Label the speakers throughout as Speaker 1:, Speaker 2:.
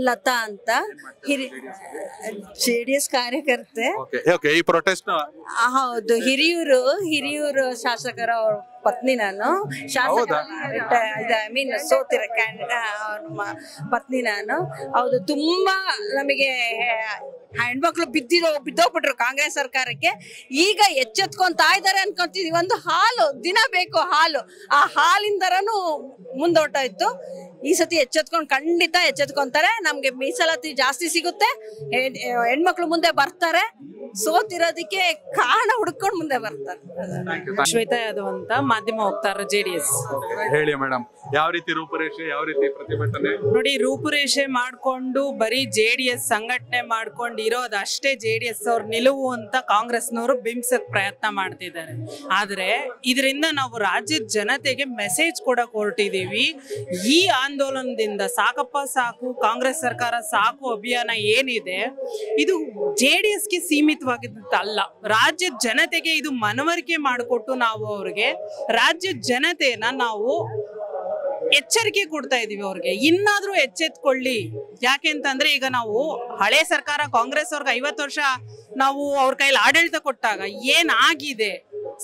Speaker 1: ಲತಾ ಅಂತ JDS ಕಾರ್ಯಕರ್ತೆ.
Speaker 2: ಈ ಪ್ರೊಟೆಸ್ಟ್
Speaker 1: ಹೌದು, ಹಿರಿಯೂರು ಶಾಸಕರ ಪತ್ನಿ ನಾನು. ಸೋತಿರ ಪತ್ನಿ ನಾನು. ಹೌದು, ತುಂಬಾ ನಮಗೆ ಹೆಣ್ಮಕ್ಳು ಬಿದ್ದೋಗ್ಬಿಟ್ರು ಕಾಂಗ್ರೆಸ್ ಸರ್ಕಾರಕ್ಕೆ. ಈಗ ಎಚ್ಚೆತ್ಕೊಂತಾ ಇದಾರೆ ಅನ್ಕೊಂತಿದೀವಿ. ಒಂದು ಹಾಲು ದಿನ ಬೇಕು, ಆ ಹಾಲಿಂದರನು ಮುಂದೋಟ ಇತ್ತು. ಈ ಸತಿ ಖಂಡಿತ ಎಚ್ಚೆತ್ಕೊಂತಾರೆ. ನಮ್ಗೆ ಮೀಸಲಾತಿ ಜಾಸ್ತಿ ಸಿಗುತ್ತೆ, ಹೆಣ್ಮಕ್ಳು ಮುಂದೆ ಬರ್ತಾರೆ. ಸೋತಿರೋದಕ್ಕೆ ಕಾರಣ ಹುಡ್ಕೊಂಡು ಮುಂದೆ ಬರ್ತಾರೆ.
Speaker 3: ಶ್ವೇತಾ ಯಾದವ್ ಅಂತ, ಮಾಧ್ಯಮ ವಕ್ತಾರ, JDS.
Speaker 2: ಹೇಳಿ ಮೇಡಮ್, ಯಾವ ರೀತಿ ರೂಪುರೇಷೆ, ಯಾವ ರೀತಿ ಪ್ರತಿಭಟನೆ?
Speaker 3: ನೋಡಿ, ರೂಪುರೇಷೆ ಮಾಡ್ಕೊಂಡು ಬರೀ JDS ಸಂಘಟನೆ ಮಾಡ್ಕೊಂಡು ಇರೋದು ಅಷ್ಟೇ JDS ಅವ್ರ ನಿಲುವು ಅಂತ ಕಾಂಗ್ರೆಸ್ನವರು ಬಿಂಬಿಸಕ್ ಪ್ರಯತ್ನ ಮಾಡ್ತಿದ್ದಾರೆ. ಆದ್ರೆ ಇದರಿಂದ ನಾವು ರಾಜ್ಯದ ಜನತೆಗೆ ಮೆಸೇಜ್ ಕೊಡಕ್ ಹೊರಟಿದೀವಿ. ಈ ಆಂದೋಲನದಿಂದ ಸಾಕಪ್ಪ ಸಾಕು, ಕಾಂಗ್ರೆಸ್ ಸರ್ಕಾರ ಸಾಕು ಅಭಿಯಾನ ಏನಿದೆ ಇದು JDSಗೆ ಸೀಮಿತವಾಗಿದ್ದಲ್ಲ, ರಾಜ್ಯದ ಜನತೆಗೆ ಇದು ಮನವರಿಕೆ ಮಾಡಿಕೊಟ್ಟು ನಾವು ಅವ್ರಿಗೆ ರಾಜ್ಯದ ಜನತೆನ ನಾವು ಎಚ್ಚರಿಕೆ ಕೊಡ್ತಾ ಇದೀವಿ. ಅವ್ರಿಗೆ ಇನ್ನಾದ್ರೂ ಎಚ್ಚೆತ್ಕೊಳ್ಳಿ. ಯಾಕೆ ಅಂತಂದ್ರೆ ಈಗ ನಾವು ಹಳೆ ಸರ್ಕಾರ ಕಾಂಗ್ರೆಸ್ ಅವ್ರಿಗೆ 50 ವರ್ಷ ನಾವು ಅವ್ರ ಕೈಲಿ ಆಡಳಿತ ಕೊಟ್ಟಾಗ ಏನಾಗಿದೆ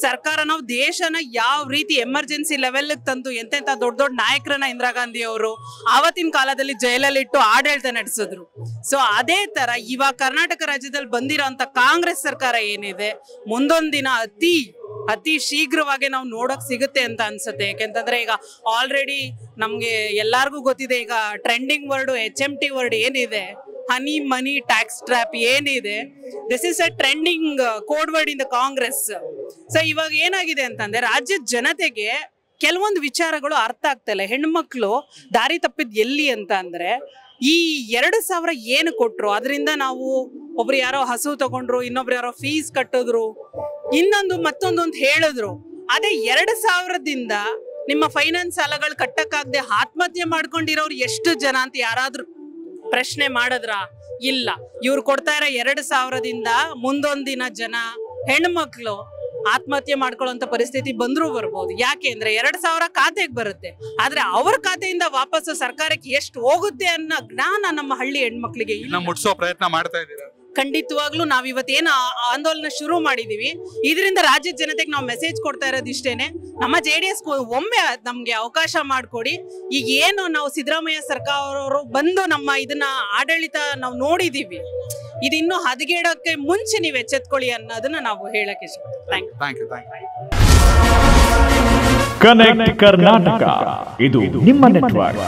Speaker 3: ಸರ್ಕಾರ, ನಾವು ದೇಶನ ಯಾವ ರೀತಿ ಎಮರ್ಜೆನ್ಸಿ ಲೆವೆಲ್ ತಂದು ಎಂತೆಂತ ದೊಡ್ಡ ನಾಯಕರನ್ನ ಇಂದಿರಾ ಗಾಂಧಿ ಅವರು ಆವತ್ತಿನ ಕಾಲದಲ್ಲಿ ಜೈಲಲ್ಲಿ ಇಟ್ಟು ಆಡಳಿತ ನಡೆಸಿದ್ರು. ಸೊ ಅದೇ ತರ ಇವಾಗ ಕರ್ನಾಟಕ ರಾಜ್ಯದಲ್ಲಿ ಬಂದಿರೋಂತ ಕಾಂಗ್ರೆಸ್ ಸರ್ಕಾರ ಏನಿದೆ, ಮುಂದೊಂದ್ ದಿನ ಅತಿ ಶೀಘ್ರವಾಗಿ ನಾವು ನೋಡಕ್ ಸಿಗುತ್ತೆ ಅಂತ ಅನ್ಸುತ್ತೆ. ಯಾಕೆಂತಂದ್ರೆ ಈಗ ಆಲ್ರೆಡಿ ನಮ್ಗೆ ಎಲ್ಲಾರ್ಗೂ ಗೊತ್ತಿದೆ, ಈಗ ಟ್ರೆಂಡಿಂಗ್ ವರ್ಡ್ HMT ವರ್ಡ್ ಏನಿದೆ, ಹನಿ ಮನಿ ಟ್ಯಾಕ್ಸ್ ಟ್ರ್ಯಾಪ್ ಏನಿದೆ, this is a trending code word in the Congress. So ಇವಾಗ ಏನಾಗಿದೆ ಅಂತಂದ್ರೆ ರಾಜ್ಯದ ಜನತೆಗೆ ಕೆಲವೊಂದು ವಿಚಾರಗಳು ಅರ್ಥ ಆಗ್ತಾ ಇಲ್ಲ. ಹೆಣ್ಮಕ್ಳು ದಾರಿ ತಪ್ಪಿದ್ ಎಲ್ಲಿ ಅಂತ ಅಂದ್ರೆ, ಈ 2,000 ಏನು ಕೊಟ್ರು, ಅದರಿಂದ ನಾವು ಒಬ್ರು ಯಾರೋ ಹಸು ತಗೊಂಡ್ರು, ಇನ್ನೊಬ್ರು ಯಾರೋ ಫೀಸ್ ಕಟ್ಟಿದ್ರು, ಮತ್ತೊಂದು ಹೇಳಿದ್ರು. ಅದೇ 2,000ದಿಂದ ನಿಮ್ಮ ಫೈನಾನ್ಸ್ ಸಾಲಗಳು ಕಟ್ಟಕ್ಕಾಗದೆ ಆತ್ಮಹತ್ಯೆ ಮಾಡ್ಕೊಂಡಿರೋರು ಎಷ್ಟು ಜನ ಅಂತ ಯಾರಾದ್ರೂ ಪ್ರಶ್ನೆ ಮಾಡಿದ್ರ? ಇಲ್ಲ. ಇವ್ರು ಕೊಡ್ತಾ ಇರೋ 2,000ದಿಂದ ಮುಂದೊಂದ್ ದಿನ ಜನ ಹೆಣ್ಮಕ್ಳು ಆತ್ಮಹತ್ಯೆ ಮಾಡ್ಕೊಳ್ಳೋಂತ ಪರಿಸ್ಥಿತಿ ಬಂದ್ರೂ ಬರ್ಬೋದು. ಯಾಕೆ ಅಂದ್ರೆ 2,000 ಖಾತೆಗೆ ಬರುತ್ತೆ, ಆದ್ರೆ ಅವ್ರ ಖಾತೆಯಿಂದ ವಾಪಸ್ಸು ಸರ್ಕಾರಕ್ಕೆ ಎಷ್ಟು ಹೋಗುತ್ತೆ ಅನ್ನೋ ಜ್ಞಾನ ನಮ್ಮ ಹಳ್ಳಿ ಹೆಣ್ಮಕ್ಳಿಗೆ
Speaker 2: ಮುಟ್ಸೋ ಪ್ರಯತ್ನ ಮಾಡ್ತಾ ಇದ್ದೀರಾ?
Speaker 3: ಖಂಡಿತವಾಗ್ಲೂ ನಾವ್ ಇವತ್ತೇನು ಆಂದೋಲನ ಶುರು ಮಾಡಿದೀವಿ, ಇದರಿಂದ ರಾಜ್ಯದ ಜನತೆಗೆ ನಾವು ಮೆಸೇಜ್ ಕೊಡ್ತಾ ಇರೋದು ಇಷ್ಟೇನೆ. ನಮ್ಮ JDS ಒಮ್ಮೆ ನಮ್ಗೆ ಅವಕಾಶ ಮಾಡ್ಕೊಡಿ. ಈಗ ಏನು ನಾವು ಸಿದ್ದರಾಮಯ್ಯ ಸರ್ಕಾರವರು ಬಂದು ನಮ್ಮ ಇದನ್ನ ಆಡಳಿತ ನಾವು ನೋಡಿದೀವಿ, ಇದಿನ್ನೂ ಹದಗೆಡಕ್ಕೆ ಮುಂಚೆ ನೀವು ಎಚ್ಚೆತ್ಕೊಳ್ಳಿ ಅನ್ನೋದನ್ನ ನಾವು ಹೇಳಕ್ಕೆ ಇಷ್ಟ. Thank you.
Speaker 4: ಕನೆಕ್ಟ್ ಕರ್ನಾಟಕ, ಇದು ನಿಮ್ಮ ನೆಟ್ವರ್ಕ್.